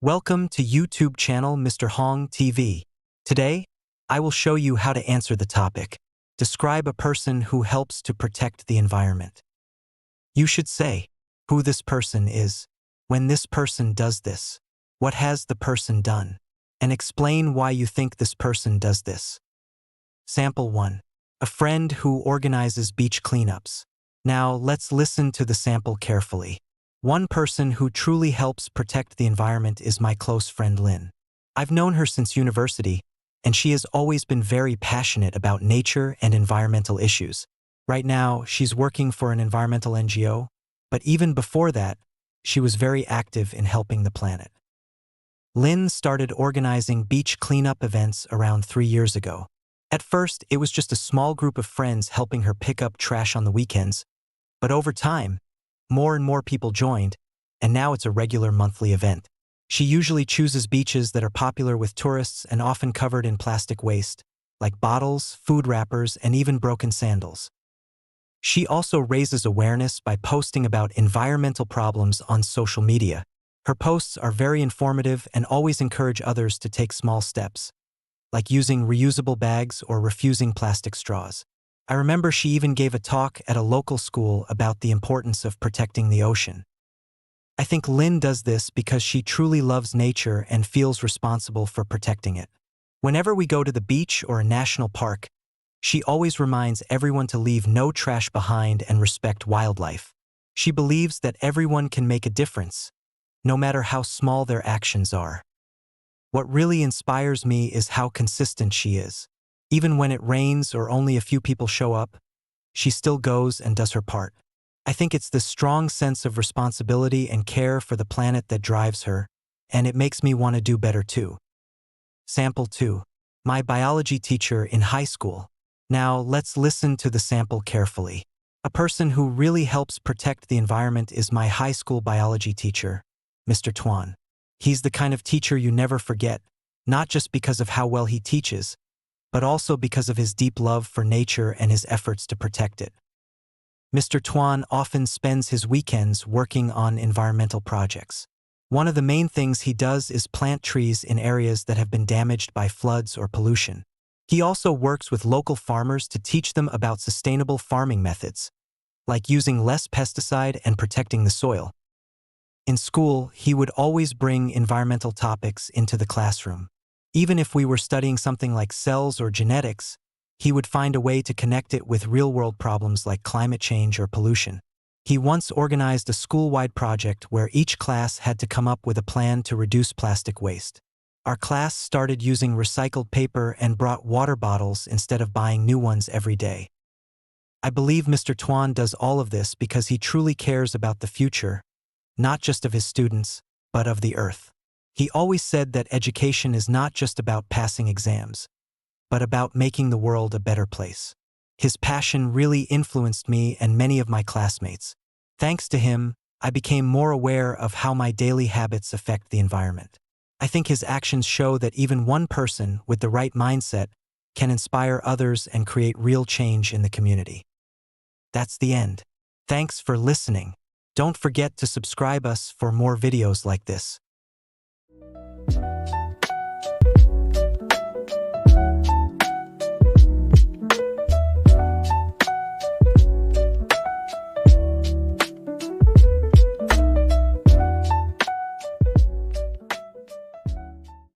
Welcome to YouTube channel Mr. Hong TV. Today, I will show you how to answer the topic. Describe a person who helps to protect the environment. You should say who this person is, when this person does this, what has the person done, and explain why you think this person does this. Sample 1. A friend who organizes beach cleanups. Now, let's listen to the sample carefully. One person who truly helps protect the environment is my close friend Lynn. I've known her since university, and she has always been very passionate about nature and environmental issues. Right now, she's working for an environmental NGO, but even before that, she was very active in helping the planet. Lynn started organizing beach cleanup events around 3 years ago. At first, it was just a small group of friends helping her pick up trash on the weekends, but over time, more and more people joined, and now it's a regular monthly event. She usually chooses beaches that are popular with tourists and often covered in plastic waste, like bottles, food wrappers, and even broken sandals. She also raises awareness by posting about environmental problems on social media. Her posts are very informative and always encourage others to take small steps, like using reusable bags or refusing plastic straws. I remember she even gave a talk at a local school about the importance of protecting the ocean. I think Lynn does this because she truly loves nature and feels responsible for protecting it. Whenever we go to the beach or a national park, she always reminds everyone to leave no trash behind and respect wildlife. She believes that everyone can make a difference, no matter how small their actions are. What really inspires me is how consistent she is. Even when it rains or only a few people show up, she still goes and does her part. I think it's this strong sense of responsibility and care for the planet that drives her, and it makes me want to do better too. Sample 2. My biology teacher in high school. Now, let's listen to the sample carefully. A person who really helps protect the environment is my high school biology teacher, Mr. Tuan. He's the kind of teacher you never forget, not just because of how well he teaches, but also because of his deep love for nature and his efforts to protect it. Mr. Tuan often spends his weekends working on environmental projects. One of the main things he does is plant trees in areas that have been damaged by floods or pollution. He also works with local farmers to teach them about sustainable farming methods, like using less pesticide and protecting the soil. In school, he would always bring environmental topics into the classroom. Even if we were studying something like cells or genetics, he would find a way to connect it with real-world problems like climate change or pollution. He once organized a school-wide project where each class had to come up with a plan to reduce plastic waste. Our class started using recycled paper and brought water bottles instead of buying new ones every day. I believe Mr. Tuan does all of this because he truly cares about the future, not just of his students, but of the earth. He always said that education is not just about passing exams, but about making the world a better place. His passion really influenced me and many of my classmates. Thanks to him, I became more aware of how my daily habits affect the environment. I think his actions show that even one person with the right mindset can inspire others and create real change in the community. That's the end. Thanks for listening. Don't forget to subscribe us for more videos like this.